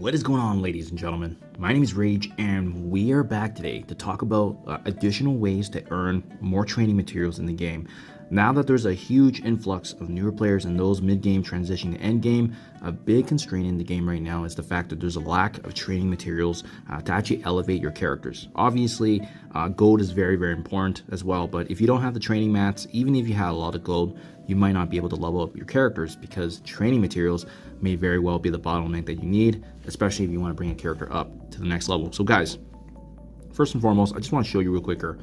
What is going on, ladies and gentlemen? My name is Rayge, and we are back today to talk about additional ways to earn more training materials in the game. Now that there's a huge influx of newer players and those mid-game transition to end-game, a big constraint in the game right now is the fact that there's a lack of training materials to actually elevate your characters. Obviously, gold is very, very important as well, but if you don't have the training mats, even if you had a lot of gold, you might not be able to level up your characters because training materials may very well be the bottleneck that you need, especially if you want to bring a character up to the next level. So guys, first and foremost, I just want to show you real quicker,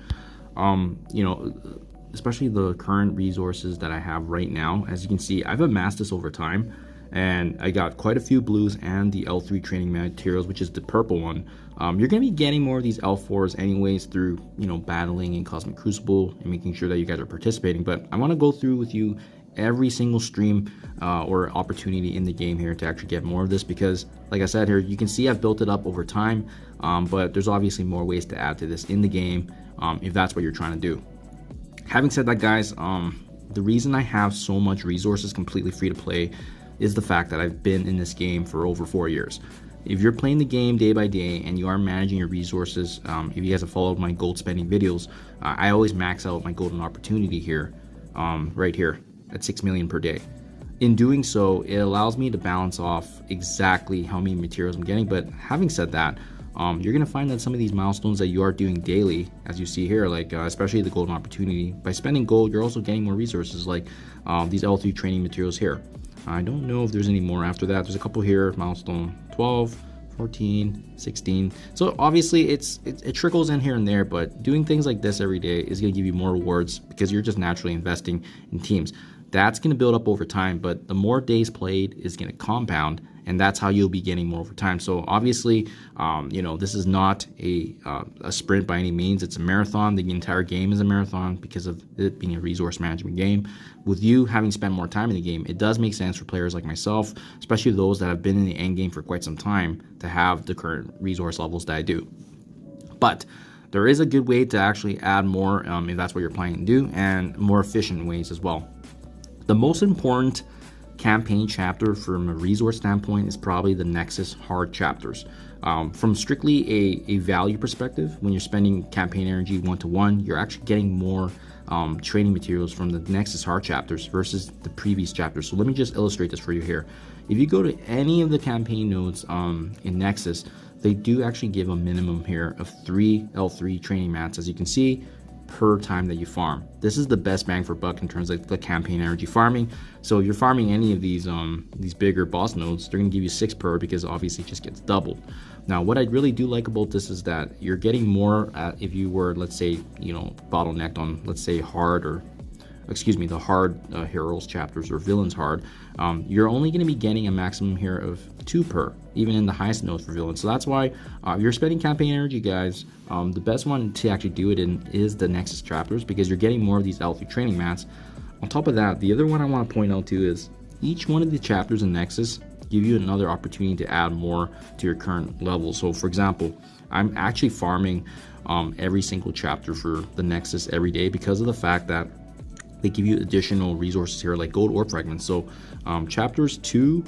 especially the current resources that I have right now. As you can see, I've amassed this over time, and I got quite a few blues and the L3 training materials, which is the purple one. You're going to be getting more of these L4s anyways through, battling in Cosmic Crucible and making sure that you guys are participating. But I want to go through with you every single stream or opportunity in the game here to actually get more of this, because like I said here, you can see I've built it up over time, but there's obviously more ways to add to this in the game if that's what you're trying to do. Having said that, guys, the reason I have so much resources completely free to play is the fact that I've been in this game for over 4 years. If you're playing the game day by day and you are managing your resources, if you guys have followed my gold spending videos, I always max out my golden opportunity here, right here at 6 million per day. In doing so, it allows me to balance off exactly how many materials I'm getting. But having said that, you're going to find that some of these milestones that you are doing daily, as you see here, like especially the golden opportunity, by spending gold, you're also getting more resources like these L3 training materials here. I don't know if there's any more after that. There's a couple here, milestone 12, 14, 16. So obviously it trickles in here and there, but doing things like this every day is going to give you more rewards because you're just naturally investing in teams. That's going to build up over time, but the more days played is going to compound, and that's how you'll be getting more over time. So obviously, this is not a sprint by any means. It's a marathon. The entire game is a marathon because of it being a resource management game. With you having spent more time in the game, it does make sense for players like myself, especially those that have been in the end game for quite some time, to have the current resource levels that I do. But there is a good way to actually add more if that's what you're planning to do, and more efficient ways as well. The most important campaign chapter from a resource standpoint is probably the Nexus hard chapters. From strictly a value perspective, when you're spending campaign energy 1-to-1, you're actually getting more training materials from the Nexus hard chapters versus the previous chapters. So let me just illustrate this for you here. If you go to any of the campaign nodes in Nexus, they do actually give a minimum here of 3 L3 training mats, as you can see, per time that you farm. This is the best bang for buck in terms of the campaign energy farming. So if you're farming any of these bigger boss nodes, they're going to give you 6 per, because obviously it just gets doubled. Now, what I really do like about this is that you're getting more if you were, let's say, bottlenecked on, let's say, the hard heroes chapters or villains hard. You're only going to be getting a maximum here of 2 per, even in the highest nodes for villains. So that's why if you're spending campaign energy, guys, the best one to actually do it in is the Nexus chapters, because you're getting more of these L3 training mats. On top of that, the other one I want to point out too is each one of the chapters in Nexus give you another opportunity to add more to your current level. So for example, I'm actually farming every single chapter for the Nexus every day because of the fact that they give you additional resources here like gold orb fragments. So chapters 2,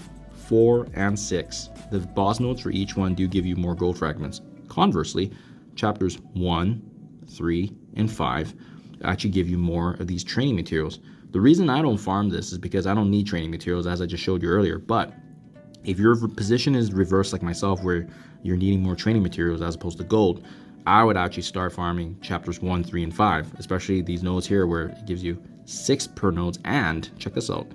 4, and 6, the boss nodes for each one do give you more gold fragments. Conversely, chapters 1, 3, and 5 actually give you more of these training materials. The reason I don't farm this is because I don't need training materials, as I just showed you earlier. But if your position is reversed like myself, where you're needing more training materials as opposed to gold, I would actually start farming chapters 1, 3, and 5, especially these nodes here where it gives you 6 per nodes. And check this out,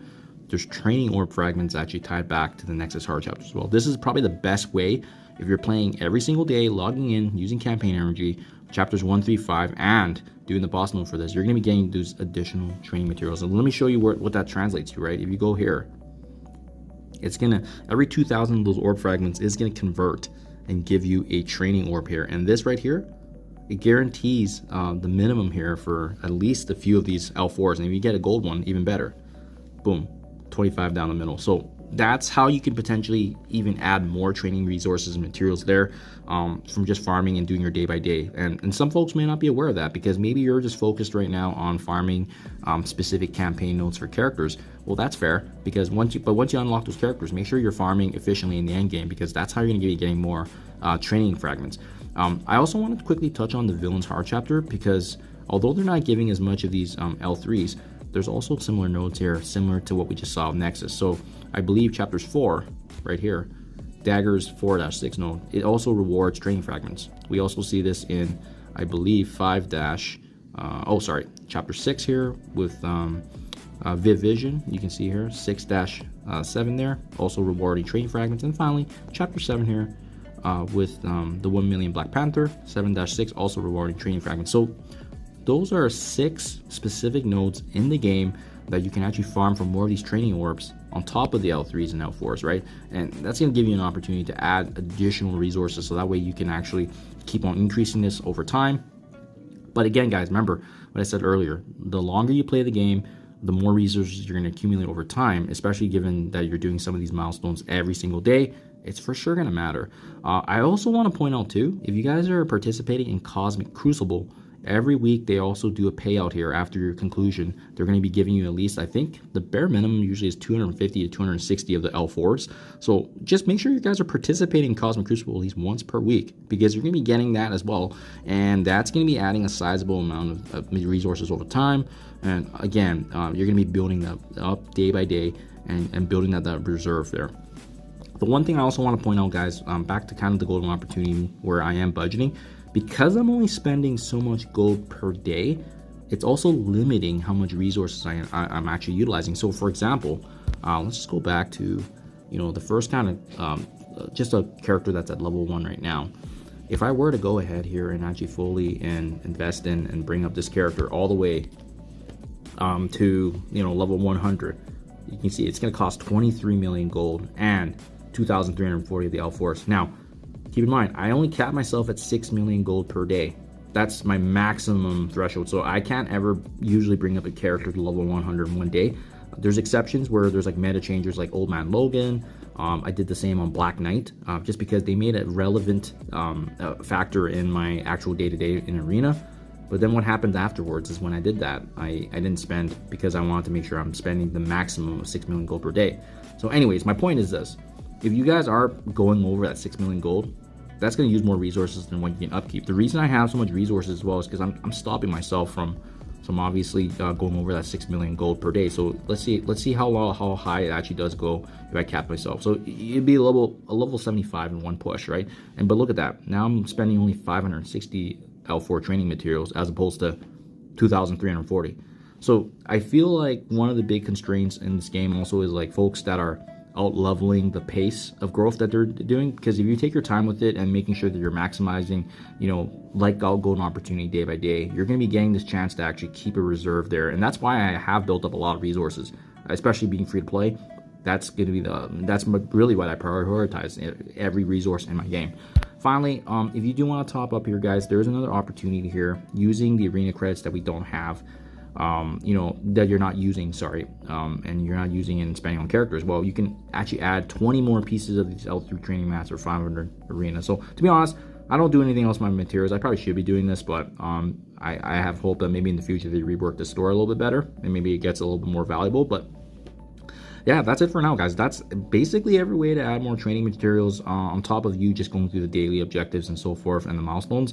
there's training orb fragments actually tied back to the Nexus hard chapters as well. This is probably the best way if you're playing every single day, logging in, using campaign energy, chapters 1, 3, 5, and doing the boss node for this. You're going to be getting those additional training materials. And let me show you what that translates to, right? If you go here, it's gonna, every 2,000 of those orb fragments is gonna convert and give you a training orb here. And this right here, it guarantees the minimum here for at least a few of these L4s. And if you get a gold one, even better. Boom, 25 down the middle. So that's how you can potentially even add more training resources and materials there, from just farming and doing your day by day. And some folks may not be aware of that, because maybe you're just focused right now on farming specific campaign notes for characters. Well, that's fair, because once you unlock those characters, make sure you're farming efficiently in the end game, because that's how you're going to be getting more training fragments. I also wanted to quickly touch on the villains hard chapter, because although they're not giving as much of these L3s, there's also similar nodes here, similar to what we just saw with Nexus. So I believe chapters 4, right here, Daggers 4-6 node, it also rewards training fragments. We also see this in, I believe, 5- chapter 6 here with Viv Vision. You can see here 6-7 there, also rewarding training fragments. And finally, chapter 7 here with the 1 million Black Panther, 7-6, also rewarding training fragments. So those are 6 specific nodes in the game that you can actually farm for more of these training orbs on top of the L3s and L4s, right? And that's going to give you an opportunity to add additional resources, so that way you can actually keep on increasing this over time. But again, guys, remember what I said earlier, the longer you play the game, the more resources you're going to accumulate over time, especially given that you're doing some of these milestones every single day. It's for sure going to matter. I also want to point out too, if you guys are participating in Cosmic Crucible, every week they also do a payout here after your conclusion. They're going to be giving you at least, I think the bare minimum usually is 250 to 260 of the L4s. So just make sure you guys are participating in Cosmic Crucible at least once per week, because you're going to be getting that as well, and that's going to be adding a sizable amount of resources over time. And again, you're going to be building that up day by day and building that reserve there. The one thing I also want to point out, guys, back to kind of the golden opportunity where I am budgeting, because I'm only spending so much gold per day, it's also limiting how much resources I'm actually utilizing. So for example, let's just go back to, the first kind of, just a character that's at level 1 right now. If I were to go ahead here and actually fully invest in and bring up this character all the way to, level 100, you can see it's going to cost 23 million gold and 2,340 of the L4s. Now, keep in mind, I only cap myself at 6 million gold per day. That's my maximum threshold. So I can't ever usually bring up a character to level 100 in one day. There's exceptions where there's like meta changers like Old Man Logan. I did the same on Black Knight, just because they made a relevant factor in my actual day-to-day in Arena. But then what happened afterwards is when I did that, I didn't spend, because I wanted to make sure I'm spending the maximum of 6 million gold per day. So anyways, my point is this. If you guys are going over that 6 million gold, that's going to use more resources than what you can upkeep. The reason I have so much resources as well is because I'm stopping myself from obviously going over that 6 million gold per day. So let's see how high it actually does go if I cap myself. So it'd be a level 75 in one push, right? But look at that. Now I'm spending only 560 L4 training materials as opposed to 2,340. So I feel like one of the big constraints in this game also is like folks that are out leveling the pace of growth that they're doing, because if you take your time with it and making sure that you're maximizing, like golden opportunity day by day, you're going to be getting this chance to actually keep a reserve there. And that's why I have built up a lot of resources, especially being free to play. That's going to be that's really what I prioritize every resource in my game. Finally, if you do want to top up here, guys, there's another opportunity here using the arena credits that we don't have, that you're not using, and you're not using and spending on characters. Well, you can actually add 20 more pieces of these L3 training mats or 500 arena. So to be honest, I don't do anything else with my materials. I probably should be doing this, but I have hope that maybe in the future they rework the store a little bit better and maybe it gets a little bit more valuable. But yeah, that's it for now, guys. That's basically every way to add more training materials on top of you just going through the daily objectives and so forth and the milestones.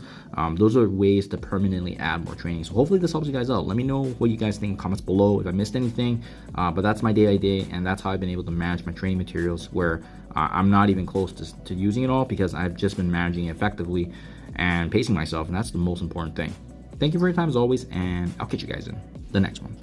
Those are ways to permanently add more training. So hopefully this helps you guys out. Let me know what you guys think in comments below if I missed anything. But that's my day-by-day, and that's how I've been able to manage my training materials, where I'm not even close to using it all, because I've just been managing it effectively and pacing myself, and that's the most important thing. Thank you for your time as always, and I'll catch you guys in the next one.